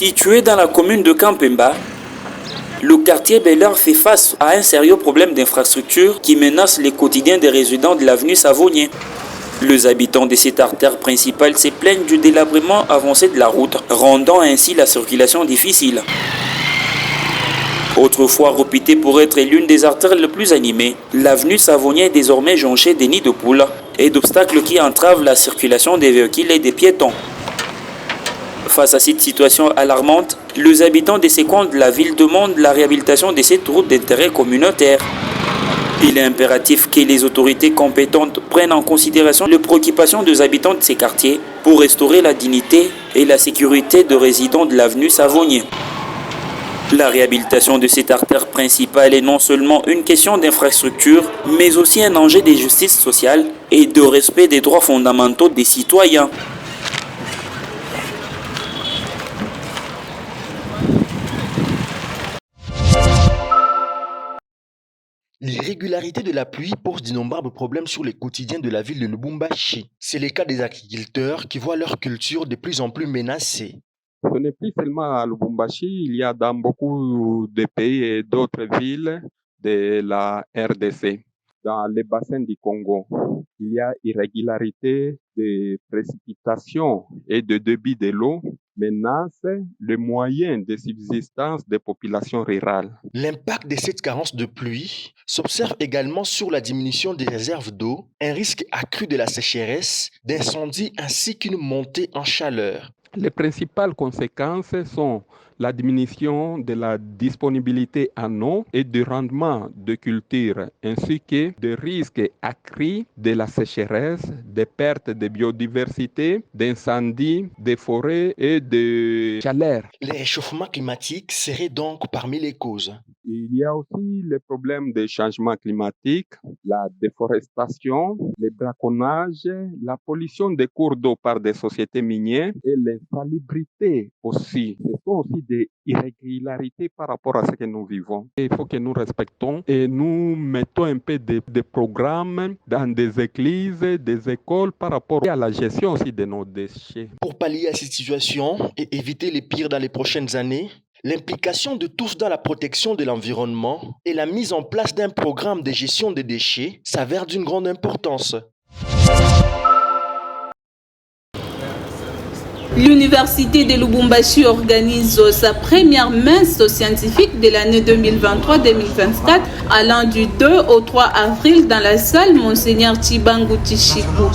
Situé dans la commune de Kampemba, le quartier Bel-Air fait face à un sérieux problème d'infrastructure qui menace les quotidiens des résidents de l'avenue Savonnier. Les habitants de cette artère principale se plaignent du délabrement avancé de la route, rendant ainsi la circulation difficile. Autrefois réputée pour être l'une des artères les plus animées, l'avenue Savonnier est désormais jonchée de nids de poules et d'obstacles qui entravent la circulation des véhicules et des piétons. Face à cette situation alarmante, les habitants de ces coins de la ville demandent la réhabilitation de cette route d'intérêt communautaire. Il est impératif que les autorités compétentes prennent en considération les préoccupations des habitants de ces quartiers pour restaurer la dignité et la sécurité des résidents de l'avenue Savonnier. La réhabilitation de cette artère principale est non seulement une question d'infrastructure, mais aussi un enjeu de justice sociale et de respect des droits fondamentaux des citoyens. L'irrégularité de la pluie pose d'innombrables problèmes sur les quotidiens de la ville de Lubumbashi. C'est le cas des agriculteurs qui voient leur culture de plus en plus menacée. Ce n'est plus seulement à Lubumbashi, il y a dans beaucoup de pays et d'autres villes de la RDC. Dans les bassins du Congo, il y a irrégularité de précipitations et de débit de l'eau menace les moyens de subsistance des populations rurales. L'impact de cette carence de pluie s'observe également sur la diminution des réserves d'eau, un risque accru de la sécheresse, d'incendie ainsi qu'une montée en chaleur. Les principales conséquences sont la diminution de la disponibilité en eau et du rendement de culture, ainsi que des risques accrus de la sécheresse, des pertes de biodiversité, d'incendies, des forêts et de chaleur. Les réchauffements climatiques seraient donc parmi les causes. Il y a aussi les problèmes de changement climatique, la déforestation, le braconnage, la pollution des cours d'eau par des sociétés minières et l'insalubrité aussi. Ce sont aussi des irrégularités par rapport à ce que nous vivons. Et il faut que nous respectons et nous mettons un peu de programmes dans des églises, des écoles par rapport à la gestion aussi de nos déchets. Pour pallier à cette situation et éviter les pires dans les prochaines années, l'implication de tous dans la protection de l'environnement et la mise en place d'un programme de gestion des déchets s'avère d'une grande importance. L'Université de Lubumbashi organise sa première messe scientifique de l'année 2023-2024 allant du 2 au 3 avril dans la salle Monseigneur Chibangu Tishiku.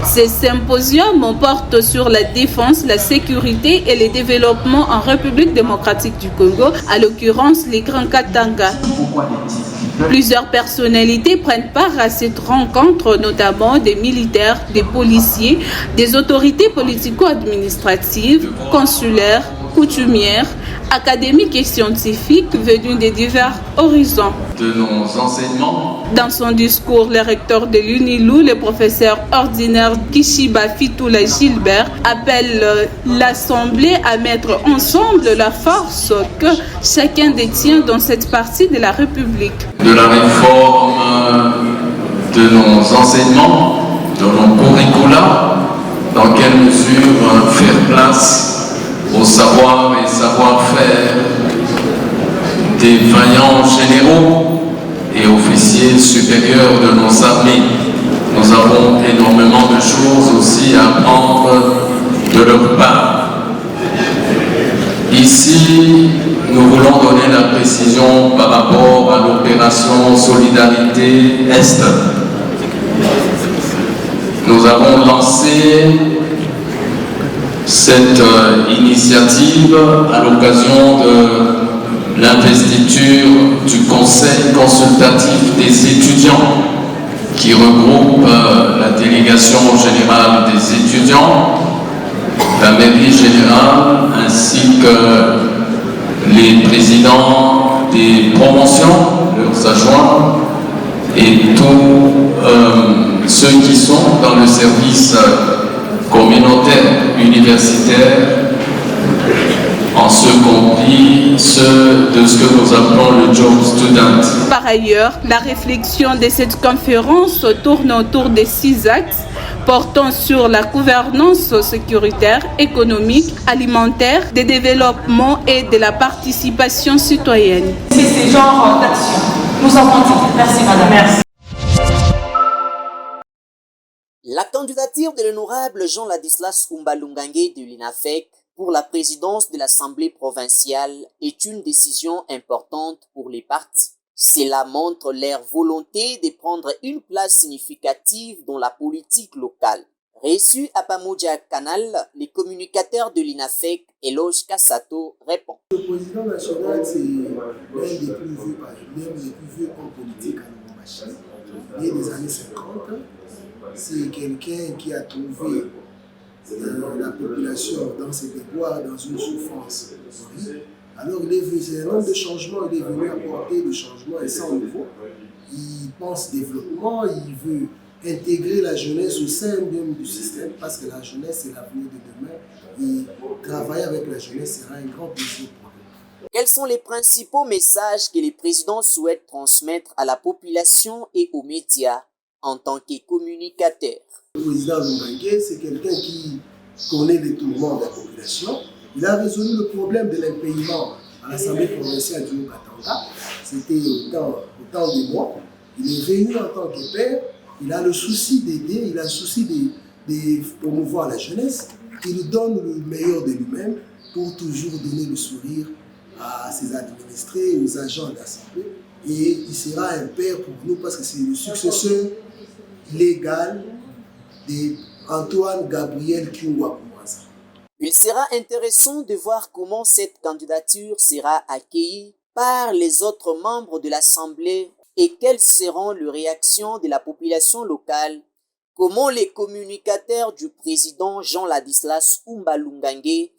Ce symposium porte sur la défense, la sécurité et le développement en République démocratique du Congo, à l'occurrence les Grands Katanga. Plusieurs personnalités prennent part à cette rencontre, notamment des militaires, des policiers, des autorités politico-administratives, consulaires, coutumières, académiques et scientifiques venus de divers horizons. De nos enseignements. Dans son discours, le recteur de l'UNILU, le professeur ordinaire Kishiba Fitula Gilbert, appelle l'Assemblée à mettre ensemble la force que chacun détient dans cette partie de la République. De la réforme de nos enseignements, de nos curricula, dans quelle mesure faire place au savoir et savoir-faire des vaillants généraux et officiers supérieurs de nos armées. Nous avons énormément de choses aussi à apprendre de leur part. Ici, nous voulons donner la précision par rapport à l'opération Solidarité Est. Nous avons lancé cette initiative à l'occasion de l'investiture du Conseil consultatif des étudiants qui regroupe la délégation générale des étudiants, la mairie générale ainsi que les présidents des promotions, leurs adjoints et tous ceux qui sont dans le service communautaire, universitaire, en ce compris ceux de ce que nous appelons le job student. Par ailleurs, la réflexion de cette conférence tourne autour de 6 axes. portant sur la gouvernance sécuritaire, économique, alimentaire, de développement et de la participation citoyenne. C'est ce genre d'action. Nous avons dit. Merci madame. Merci. La candidature de l'honorable Jean-Ladislas Umbalungange de l'INAFEC pour la présidence de l'Assemblée provinciale est une décision importante pour les partis. Cela montre leur volonté de prendre une place significative dans la politique locale. Reçu à Pamoudja Canal, les communicateurs de l'INAFEC, Eloge Kassato, répond. Le président national, c'est l'un des plus vieux hommes politiques à Lubumbashi. Il est des années 50. C'est quelqu'un qui a trouvé la population dans ses déboires, dans une souffrance. Alors c'est un homme de changement, il est venu apporter le changement et sans nouveau. Il pense développement, il veut intégrer la jeunesse au sein même du système parce que la jeunesse c'est l'avenir de demain et travailler avec la jeunesse sera un grand plaisir pour nous. Quels sont les principaux messages que les présidents souhaitent transmettre à la population et aux médias en tant que communicateur? Le président Lumbangue, c'est quelqu'un qui connaît les tourments de la population. Il a résolu le problème de l'impayement à l'Assemblée provinciale du Haut-Katanga. C'était au temps des mois. Il est venu en tant que père. Il a le souci d'aider, il a le souci de promouvoir la jeunesse. Il donne le meilleur de lui-même pour toujours donner le sourire à ses administrés, aux agents de l'Assemblée. Et il sera un père pour nous parce que c'est le successeur légal d'Antoine Gabriel Kiungwa. Il sera intéressant de voir comment cette candidature sera accueillie par les autres membres de l'Assemblée et quelles seront les réactions de la population locale. Comment les communicateurs du président Jean-Ladislas Umbalungange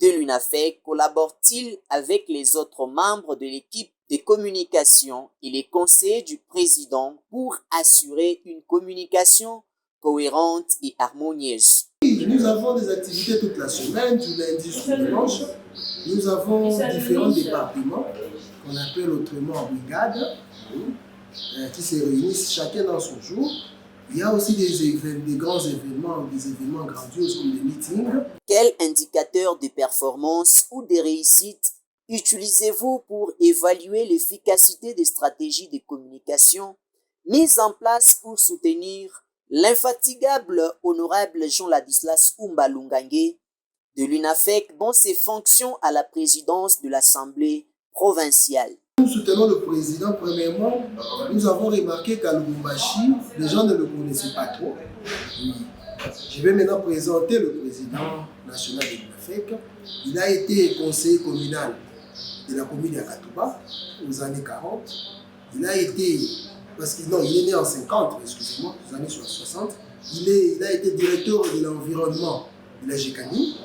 de l'UNAFEC collaborent-ils avec les autres membres de l'équipe de communication et les conseillers du président pour assurer une communication cohérente et harmonieuse? Nous avons des activités toute la semaine, du lundi jusqu'au dimanche. Nous avons différents départements qu'on appelle autrement brigades qui se réunissent chacun dans son jour. Il y a aussi des grands événements, des événements grandioses comme des meetings. Quels indicateurs de performance ou de réussite utilisez-vous pour évaluer l'efficacité des stratégies de communication mises en place pour soutenir l'infatigable honorable Jean-Ladislas Umbalungange de l'UNAFEC dans ses fonctions à la présidence de l'Assemblée provinciale? Nous soutenons le président. Premièrement, nous avons remarqué qu'à Lubumbashi, les gens ne le connaissaient pas trop. Je vais maintenant présenter le président national de l'UNAFEC. Il a été conseiller communal de la commune d'Akatuba aux années 40. Il a été, il est né en 50, excusez-moi, aux années 60. Il a été directeur de l'environnement de la GECAMI.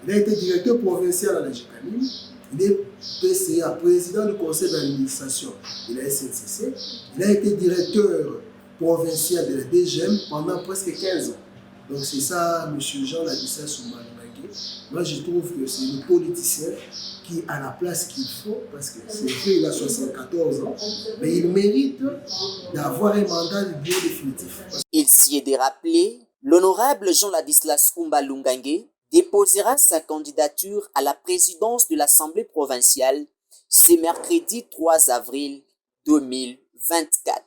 Il a été directeur provincial à la GECAMI. Il est PCA, président du conseil d'administration de la SNCC. Il a été directeur provincial de la DGM pendant presque 15 ans. Donc c'est ça, M. Jean-Ladislas Umbalungange. Moi je trouve que c'est le politicien qui a la place qu'il faut, parce que c'est vrai, il a 74 ans, mais il mérite d'avoir un mandat bien définitif. Il s'y est de rappeler, l'honorable Jean-Ladislas Umbalungange déposera sa candidature à la présidence de l'Assemblée provinciale ce mercredi 3 avril 2024.